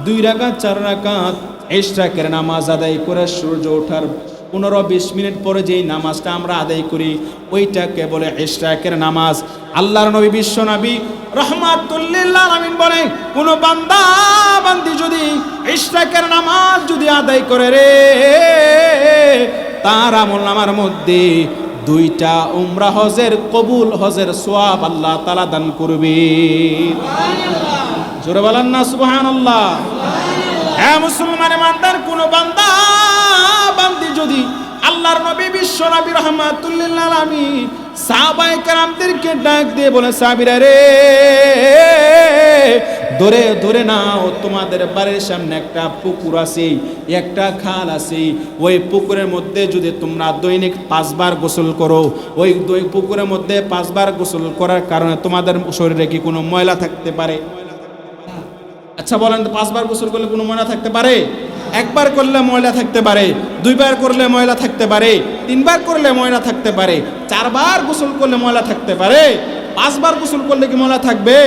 2 রাকাত 4 রাকাত ইশরাকের নামাজ আদায় করে সূর্য ওঠার 15-20 মিনিট পরে যেই নামাজটা আমরা আদায় করি, ওইটাকে বলে ইশরাকের নামাজ। আল্লাহর নবী বিশ্ব নবী রাহমাতুল লিল আলামিন বলেন, কোন বান্দা বান্দি যদি ইশরাকের নামাজ যদি আদায় করে রে, তার আমলনামার মধ্যে 2টা উমরা হজের কবুল হজের সওয়াব আল্লাহ তাআলা দান করবে। সুবহানাল্লাহ, জোরে বলেন না সুবহানাল্লাহ। হ্যাঁ মুসলমান ইমানদার, কোন বান্দা বান্দি যদি আল্লাহর নবী বিশ্ব নবী রাহমাতুল লিল আলামিন সাহাবায়ে কেরামদেরকে ডাক দিয়ে বলে, সাহাবীরা রে, ধরে ধরে নাও, তোমাদের বাড়ির সামনে একটা পুকুর আছে, একটা খাল আছে, ওই পুকুরের মধ্যে যদি তোমরা দৈনিক 5 বার গোসল করো, ওই পুকুরের মধ্যে 5 বার গোসল করার কারণে তোমাদের শরীরে কি কোনো ময়লা থাকতে পারে? আচ্ছা বলেন তো, 5 বার গোসল করলে কোনো ময়লা থাকতে পারে? 1 বার করলে ময়লা থাকতে পারে, 2 বার করলে ময়লা থাকতে পারে, 3 বার করলে ময়লা থাকতে পারে, 4 বার গোসল করলে ময়লা থাকতে পারে, 5 বার গোসল করলে কি ময়লা থাকবে?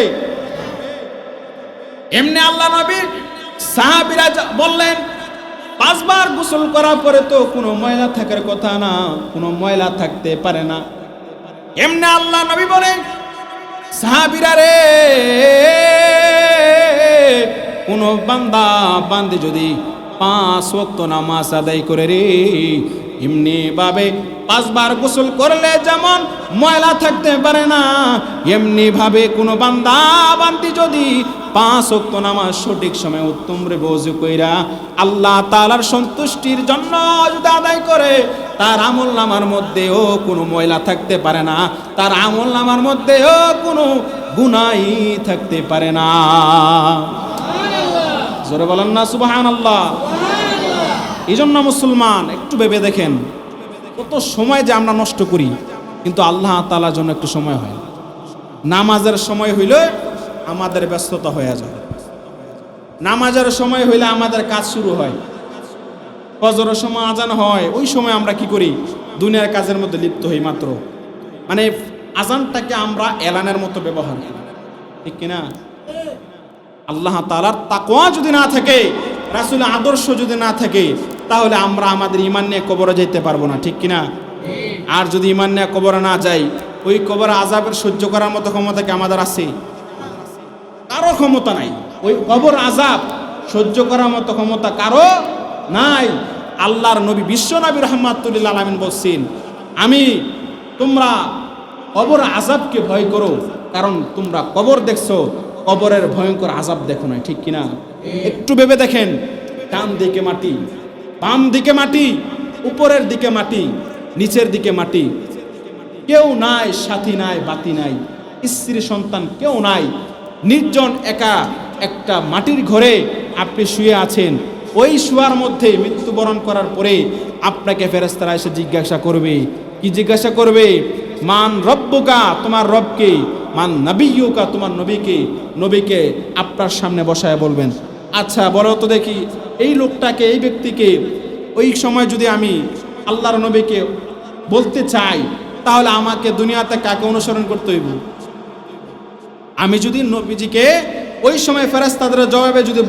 এমনি আল্লাহ নবী সাহাবীরা বললেন, 5 বার গোসল করার পরে তো কোনো ময়লা থাকার কথা না, কোনো ময়লা থাকতে পারে না। এমনি আল্লাহ নবী বলেন, সাহাবীরা রে, কোন বান্দা বান্দি যদি 5 ওয়াক্ত নামাজ আদায় করে রে, এমনি ভাবে 5 বার গোসল করলে যেমন ময়লা থাকতে পারে না, এমনি ভাবে কোনো বান্দা বান্দি যদি 5 ওয়াক্ত নামাজ সঠিক সময়ে উত্তম রে ওযু কইরা আল্লাহ তাআলার সন্তুষ্টির জন্য যদি আদায় করে, তার আমলনামার মধ্যেও কোনো ময়লা থাকতে পারে না, তার আমলনামার মধ্যেও কোনো গুনাহ থাকতে পারে না। জোরে বলেন না সুবহানাল্লাহ। এই জন্য মুসলমান একটু ভেবে দেখেন, কত সময় যে আমরা নষ্ট করি, কিন্তু আল্লাহ তাআলার জন্য একটু সময় হয় না। নামাজের সময় হইলে আমাদের ব্যস্ততা হয়ে যায়, নামাজের সময় হইলে আমাদের কাজ শুরু হয়, ফজরের সময় আজান হয়, ওই সময় আমরা কি করি, দুনিয়ার কাজের মধ্যে লিপ্ত হই মাত্র। মানে আজানটাকে আমরা এলানের মতো ব্যবহার করি, ঠিক কিনা? আল্লাহ তাআলার তাকওয়া যদি না থাকে, রাসূলের আদর্শ যদি না থাকে, তাহলে আমরা আমাদের ঈমান নিয়ে কবরে যেতে পারবো না, ঠিক কিনা? আর যদি ঈমান নিয়ে কবরে না যাই, ওই কবরে আযাবের সহ্য করার মতো ক্ষমতা কি আমাদের আছে? কারো ক্ষমতা নাই। ওই কবর আযাব সহ্য করার মতো ক্ষমতা কারো নাই। আল্লাহর নবী বিশ্ব নবী রাহমাতুল লিল আলামিন বলছেন, তোমরা কবর আযাবকে ভয় করো, কারণ তোমরা কবর দেখছো, কবরের ভয়ঙ্কর আযাব দেখো না, ঠিক কিনা? একটু ভেবে দেখেন, ডান দিকে মাটি, বাম দিকে মাটি, উপরের দিকে মাটি, নিচের দিকে মাটি, কেউ নাই, সাথী নাই, বাতি নাই, স্ত্রী সন্তান কেউ নাই, নির্জন একা একটা মাটির ঘরে আপনি শুয়ে আছেন। ওই শোয়ার মধ্যে মৃত্যুবরণ করার পরে আপনাকে ফেরেশতারা এসে জিজ্ঞাসা করবে, কি জিজ্ঞাসা করবে? মান রব্বুকা, তোমার রবকে, মান নবিয়্যুকা, তোমার নবীকে। নবীকে আপনার সামনে বসায় বলবেন, আচ্ছা বলো তো দেখি, এই লোকটাকে, এই ব্যক্তিকে ওই সময় যদি আমি আল্লাহর নবীকে বলতে চাই, তাহলে আমাকে দুনিয়াতে কাকে অনুসরণ করতে হইব? আমি যদি নবীজিকে ওই সময় ফেরেশতাদের জবাবে যদি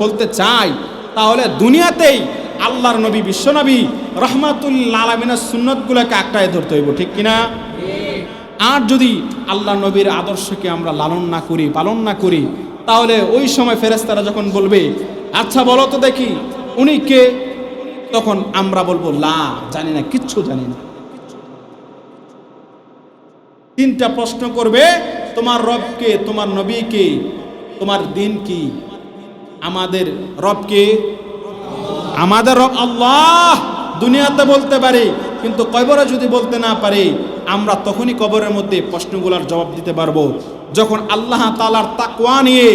বলতে চাই, তাহলে দুনিয়াতেই আল্লাহর নবী, বিশ্বনবী রাহমাতুল লিল আলামিনের সুন্নতগুলোকে আঁকড়ায় ধরতে হইব, ঠিক কিনা? আর যদি আল্লাহ নবীর আদর্শকে আমরা লালন না করি, পালন না করি, তাহলে ওই সময় ফেরেশতারা যখন বলবে, আচ্ছা বলো তো দেখি উনি কে, তখন আমরা বলবো লা, জানি না, কিচ্ছু জানি না। 3টা প্রশ্ন করবে, তোমার রবকে, তোমার নবীকে, তোমার দিন কি? আমাদের রবকে, আমাদের রব আল্লাহ দুনিয়াতে বলতে পারে, কিন্তু কবরে যদি বলতে না পারে, আমরা তখনই কবরের মধ্যে প্রশ্নগুলোর জবাব দিতে পারবো, যখন আল্লাহ তাআলার তাকওয়া নিয়ে,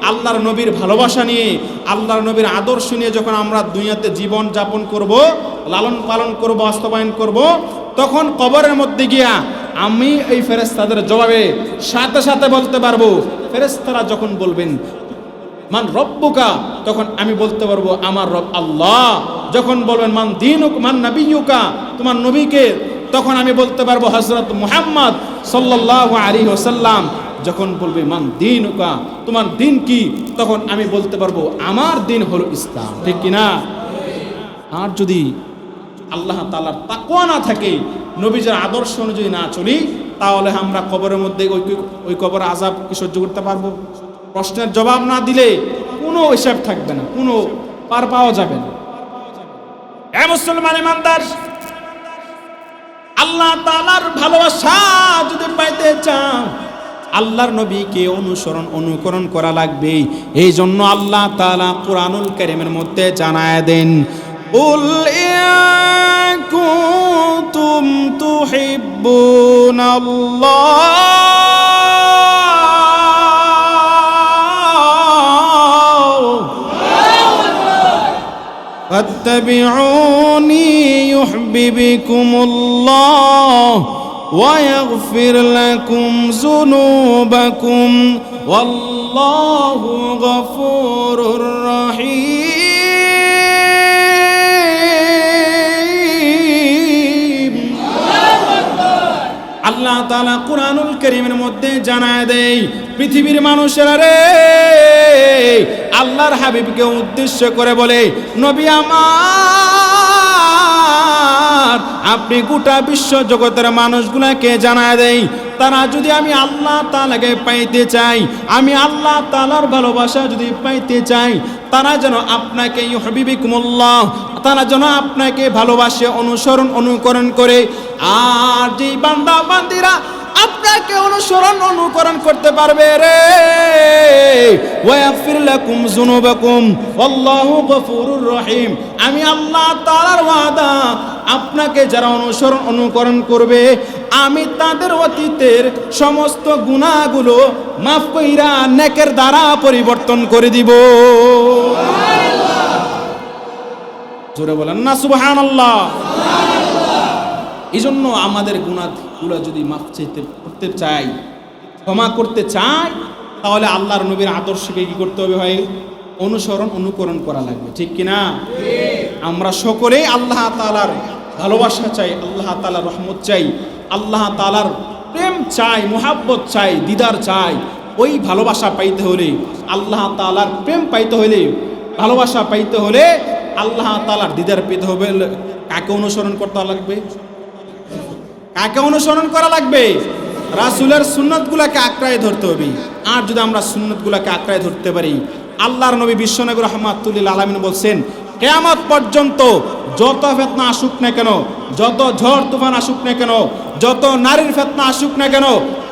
আল্লাহর নবীর ভালোবাসা নিয়ে, আল্লাহর নবীর আদর্শ নিয়ে যখন আমরা দুনিয়াতে জীবন যাপন করব, লালন পালন করব, বাস্তবায়ন করব, তখন কবরের মধ্যে গিয়া আমি এই ফেরেশতাদের জবাবে সাথে সাথে বলতে পারবো। ফেরেশতারা যখন বলবেন মান রব্বুকা, তখন আমি বলতে পারবো আমার রব আল্লাহ। যখন বলবেন মান দীনুক, মান নবিয়্যুকা, তোমার নবীকে, তখন আমি বলতে পারবো হযরত মুহাম্মদ সাল্লাল্লাহু আলাইহি ওয়াসাল্লাম। যখন বলবে মান দীনুকা, তোমার দিন কি, তখন আমি বলতে পারবো আমার দিন হলো ইসলাম, ঠিক কিনা? আর যদি আল্লাহ তাআলার তাকওয়া না থাকে, নবীজির আদর্শ অনুযায়ী না চলি, তাহলে আমরা কবরের মধ্যে ওই কবর আযাব কি সহ্য করতে পারবো? প্রশ্নের জবাব না দিলে কোনো হিসাব থাকবে না, কোনো পার পাওয়া যাবে না। এ মুসলমান ইমানদার, আল্লাহ তাআলার ভালোবাসা যদি পাইতে চাও, আল্লাহর নবীকে অনুকরণ করা লাগবে। এই জন্য আল্লাহ তাআলা কুরআনুল কারীমের মধ্যে জানায় দেন, কুল ইয়া কুনতুম তুহিব্বুনাল্লাহ ফাত্তাবিউনি ইউহিব্বুকুমুল্লাহ ওয়া ইয়াগফির লাকুম যুনুবাকুম ওয়াল্লাহু গফুরুর রহিম। আল্লাহ তাআলা কুরআনুল কারীমের মধ্যে জানায় দেয়, পৃথিবীর মানুষেরা রে, আল্লাহর হাবিবকে উদ্দেশ্য করে বলে, নবী আমার, আপনি গোটা বিশ্ব জগতের মানুষগুলাকে জানায় দেই, তারা যদি আমি আল্লাহ তাআলাকে পাইতে চাই, আমি আল্লাহ তাআলার ভালোবাসা যদি পাইতে চাই, তারা যেন আপনাকে ইউহিব্বুকুমুল্লাহ, তারা যেন আপনাকে ভালোবাসে, অনুসরণ অনুকরণ করে। আর যেই বান্দা বান্দিরা আপনাকে অনুসরণ অনুকরণ করতে পারবে রে, ওয়াগফির লাকুম যুনুবাকুম আল্লাহু গফুরুর রহিম, আমি আল্লাহ তাআলার ওয়াদা, আপনাকে যারা অনুসরণ অনুকরণ করবে আমি তাদের অতীতের সমস্ত গুনাহগুলো মাফ কইরা নেকের দ্বারা পরিবর্তন করে দিব। জোরে বলেন না সুবহানাল্লাহ। এই জন্য আমাদের গুনাহগুলো যদি মাফ করতে চাই, ক্ষমা করতে চাই, তাহলে আল্লাহর নবীর আদর্শকে কি করতে হবে ভাই? অনুসরণ অনুকরণ করা লাগবে, ঠিক কিনা? আমরা সকলেই আল্লাহ তাআলার ভালোবাসা চাই, আল্লাহ তাআলার রহমত চাই, আল্লাহ তাআলার প্রেম চাই, মুহাব্বত চাই, দিদার চাই। ওই ভালোবাসা পাইতে হলে, আল্লাহ তাআলার প্রেম পাইতে হলে, ভালোবাসা পাইতে হলে, আল্লাহ তাআলার দিদার পেতে হবে, কাকে অনুসরণ করতে লাগবে? কাকে অনুসরণ করা লাগবে? রাসূলের সুন্নাতগুলোকে আঁকড়ায় ধরতে হবে। আর যদি আমরা সুন্নাতগুলোকে আঁকড়ায় ধরতে পারি, আল্লাহর নবী বিশ্বনবী রাহমাতুল লিল আলামিন বলছেন, কিয়ামত পর্যন্ত যত ফিতনা আসুক না কেন, যত ঝড় তুফান আসুক না কেন, যত নারীর ফিতনা আসুক না কেন,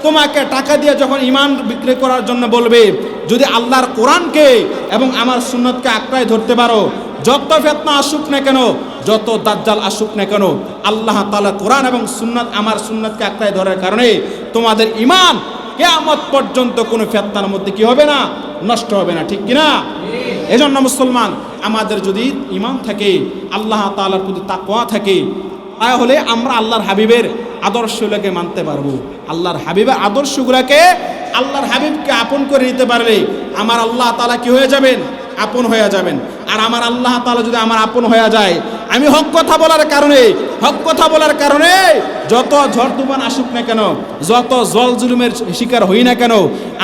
তোমাকে টাকা দিয়ে যখন ঈমান বিক্রি করার জন্য বলবে, যদি আল্লাহর কোরআনকে এবং আমার সুন্নাতকে আঁকড়ায় ধরতে পারো, যত ফিতনা আসুক না কেন, যত দাজ্জাল আসুক না কেন, আল্লাহ তাআলা কোরআন এবং সুন্নাত, আমার সুন্নাতকে আঁকড়ায় ধরার কারণে তোমাদের ঈমান কিয়ামত পর্যন্ত কোনো ফিতনার মধ্যে কি হবে না? নষ্ট হবে না, ঠিক কিনা? এজন্য মুসলমান, আমাদের যদি ঈমান থাকে, আল্লাহ তাআলার প্রতি তাকওয়া থাকে, তাহলে আমরা আল্লাহর হাবিবের আদর্শগুলোকে মানতে পারবো। আল্লাহর হাবিবের আদর্শগুলোকে, আল্লাহর হাবিবকে আপন করে নিতে পারলে আমার আল্লাহ তাআলা কি হয়ে যাবেন? আপন হয়ে যাবেন। আর আমার আল্লাহ তাআলা যদি আমার আপন হয়ে যায়, আমি হক কথা বলার কারণে যত ঝড় তুফান আসুক না কেন, যত জল জুলুমের শিকার হই না কেন,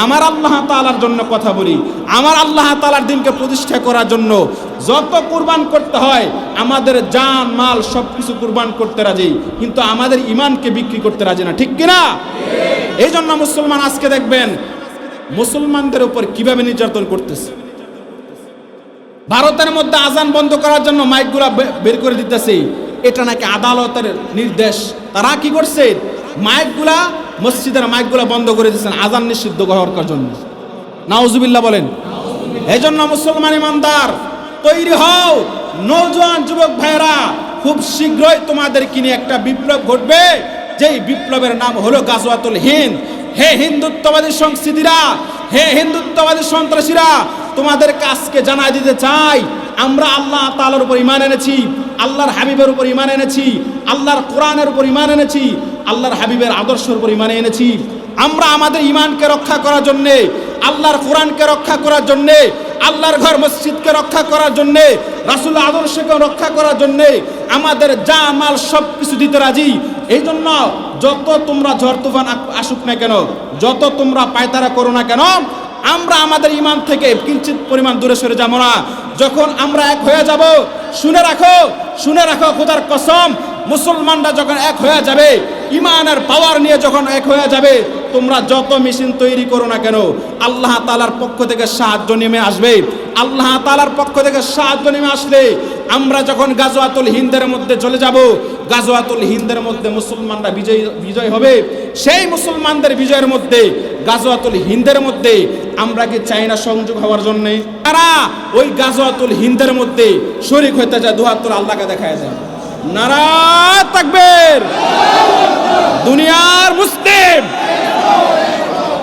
আমার আল্লাহ তাআলার জন্য কথা বলি, আমার আল্লাহ তাআলার দ্বীনকে প্রতিষ্ঠা করার জন্য যত কুরবান করতে হয়, আমাদের জান মাল সবকিছু কুরবান করতে রাজি, কিন্তু আমাদের ঈমানকে বিক্রি করতে রাজি না, ঠিক কিনা? এই জন্য মুসলমান আজকে দেখবেন মুসলমানদের উপর কিভাবে নির্যাতন করতেছে। ভারতের মধ্যে আজান বন্ধ করার জন্য মাইকগুলা বের করে দিতেছে, এটা নাকি আদালতের নির্দেশ। তারা কি করছে? মাইকগুলা, মসজিদের মাইকগুলা বন্ধ করে দিচ্ছেন আজান নিষিদ্ধ হওয়ার জন্য। নাউজুবিল্লাহ বলেন। এই জন্য মুসলমান ইমানদার তৈরি হও, নওজোয়ান যুবক ভাইরা, খুব শীঘ্রই তোমাদেরকে নিয়ে একটা বিপ্লব ঘটবে, যেই বিপ্লবের নাম হলো গাজওয়াতুল হিন্দ। হে হিন্দুত্ববাদী সংস্কৃতিরা, হে হিন্দুত্ববাদী সন্ত্রাসীরা, তোমাদের কাজকে জানাই দিতে চাই, আমরা আল্লাহ তাআলার উপর ঈমান এনেছি, আল্লাহর হাবিবের উপর ঈমান এনেছি, আল্লাহর কোরআনের উপর ঈমান এনেছি, আল্লাহর হাবিবের আদর্শের উপর ঈমান এনেছি। আমরা আমাদের ঈমানকে রক্ষা করার জন্য, আল্লাহর কোরআনকে রক্ষা করার জন্য, আল্লাহর ঘর মসজিদকে রক্ষা করার জন্য, রাসূলের আদর্শকে রক্ষা করার জন্য আমাদের যা মাল সব কিছু দিতে রাজি। এই জন্য যত তোমরা ঝড় তুফান আসুক না কেন, যত তোমরা পায়তারা করো না কেন, আমরা আমাদের ঈমান থেকে কিঞ্চিত পরিমাণ দূরে সরে যাব না। যখন আমরা এক হয়ে যাব, শুনে রাখো খোদার কসম, মুসলমানরা যখন এক হয়ে যাবে, ঈমানের পাওয়ার নিয়ে যখন এক হয়ে যাবে, তোমরা যত মেশিন তৈরি করো না কেন, আল্লাহ তাআলার পক্ষ থেকে সাহায্য নেমে আসবে। আল্লাহ তাআলার পক্ষ থেকে সাহায্য নেমে আসলে আমরা যখন গাজওয়াতুল হিন্দের মধ্যে চলে যাব, গাজওয়াতুল হিন্দের মধ্যে মুসলমানরা বিজয় হবে। সেই মুসলমানদের বিজয়ের মধ্যে, গাজওয়াতুল হিন্দের মধ্যে আমরা কি চাই না সংযোগ হওয়ার জন্য? তারা ওই গাজওয়াতুল হিন্দের মধ্যে শরীক হইতে যায়, দুহাত তুলে আল্লাহকে দেখায় যায়, নারায়ে তাকবীর, দুনিয়ার মুসলিম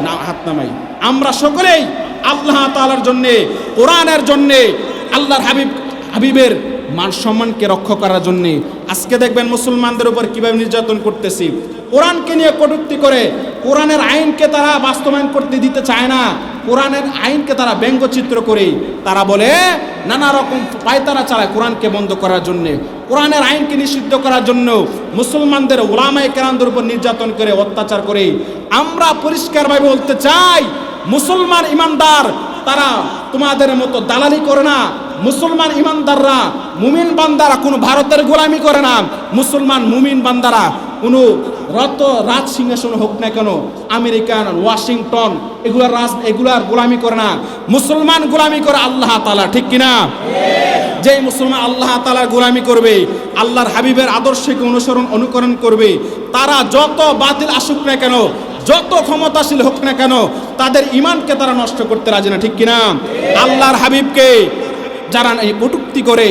না হাত নামাই। আমরা সকলেই আল্লাহ তাআলার জন্য, কোরআনের জন্য, আল্লাহর হাবিবের মান সম্মানকে রক্ষা করার জন্য আজকে দেখবেন মুসলমানদের উপর কিভাবে নির্যাতন করতেছি। কোরআনকে নিয়ে কটূক্তি করে, কোরআনের আইনকে তারা বাস্তবায়ন করতে দিতে চায় না, কোরআনের আইনকে তারা ব্যঙ্গচিত্র করে, তারা বলে নানা রকম পায়তারা চালায় কোরআনকে বন্ধ করার জন্য, কোরআনের আইনকে নিষিদ্ধ করার জন্য মুসলমানদের উলামায়ে কেরামদের উপর নির্যাতন করে, অত্যাচার করে। আমরা পরিষ্কারভাবে বলতে চাই, মুসলমান ইমানদার তারা তোমাদের মতো দালালি করে না, মুসলমান ইমানদাররা মুমিন বান্দারা কোনো ভারতের গোলামি করে না। মুসলমান মুমিন বান্দারা কোনো রাজ সিংহাসন হোক না কেন, আমেরিকান, ওয়াশিংটন, এগুলার গোলামি করে না। মুসলমান গোলামি করে আল্লাহ তাআলা, ঠিক কিনা? যে মুসলমান আল্লাহ তাআলার গোলামি করবে, আল্লাহর হাবিবের আদর্শকে অনুকরণ করবে, তারা যত বাতিল আসুক না কেন, যত ক্ষমতাশীল হোক না কেন, তাদের ঈমানকে তারা নষ্ট করতে রাজি না, ঠিক কিনা? আল্লাহর হাবিবকে যারা কটূক্তি করে,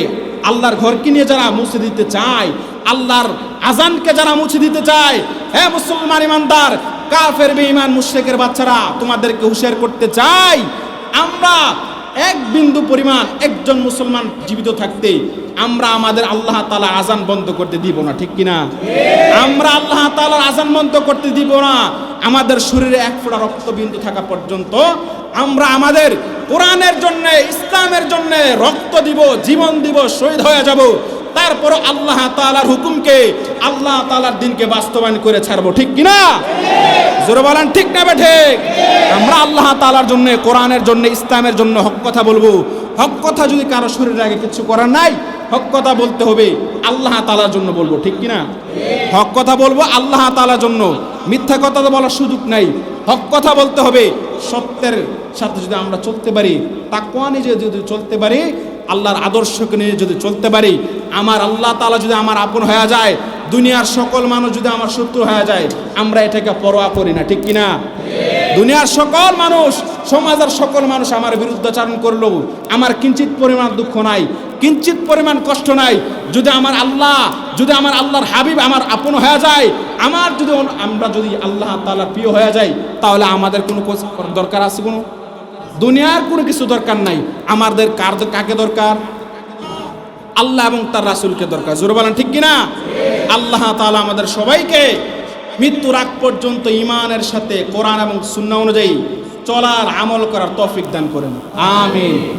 আল্লাহর ঘরকে নিয়ে যারা মুছে দিতে চায়, আল্লাহর আজানকে যারা মুছে দিতে চায়, হে মুসলমান ইমানদার, কাফের বেঈমান মুশরিকের বাচ্চারা, তোমাদেরকে হুঁশিয়ার করতে চাই, আমরা এক বিন্দু পরিমাণ একজন মুসলমান জীবিত থাকতে আমরা আমাদের আল্লাহ তাআলা আজান বন্ধ করতে দিব না, ঠিক কিনা? আমরা আল্লাহ তাআলার আজান বন্ধ করতে দিব না। আমাদের শরীরে এক ফোঁটা রক্তবিন্দু থাকা পর্যন্ত আমরা আমাদের কোরআনের জন্য, ইসলামের জন্য রক্ত দিব, জীবন দিব, শহীদ হয়ে যাব। তারপর আল্লাহ তাআলার হুকুমকে, আল্লাহ তাআলার দিনকে বাস্তবায়ন করে ছাড়বো, ঠিক কিনা? জোরে বলেন ঠিক না ঠিক? আমরা আল্লাহ তাআলার জন্য, কোরআনের জন্য, ইসলামের জন্য হক কথা বলবো। হক কথা যদি কারো শরীরের আগে কিছু করার নাই, হক কথা বলতে হবে আল্লাহ তাআলার জন্য বলবো, ঠিক কিনা? হক কথা বলবো আল্লাহ তাআলার জন্য, মিথ্যা কথা তো বলার সুযোগ নাই। হক কথা বলতে হবে, সত্যের সাথে যদি আমরা চলতে পারি, তাকওয়া নিয়ে যদি চলতে পারি, আল্লাহর আদর্শকে নিয়ে যদি চলতে পারি, আমার আল্লাহ তাআলা যদি আমার আপন হয়ে যায়, দুনিয়ার সকল মানুষ যদি আমার শত্রু হয়ে যায়, আমরা এটাকে পরোয়া করি না, ঠিক কিনা? দুনিয়ার সকল মানুষ, সমাজের সকল মানুষ আমার বিরুদ্ধাচরণ করলেও আমার কিঞ্চিত পরিমাণ দুঃখ নাই, কিঞ্চিত পরিমাণ কষ্ট নাই। যদি আমার আল্লাহর হাবিব আমার আপন হয়ে যায়, আমরা যদি আল্লাহ তাআলার প্রিয় হয়ে যাই, তাহলে আমাদের কোনো দরকার আছে? কোনো দুনিয়ার কোনো কিছু দরকার নাই। আমাদের কাকে দরকার? আল্লাহ এবং তার রাসূলকে দরকার। জোরে বলেন ঠিক কিনা? আল্লাহ তাআলা আমাদের সবাইকে মৃত্যুর আগ পর্যন্ত ঈমানের সাথে কোরআন এবং সুন্নাহ অনুযায়ী চলার, আমল করার তৌফিক দান করেন। আমিন।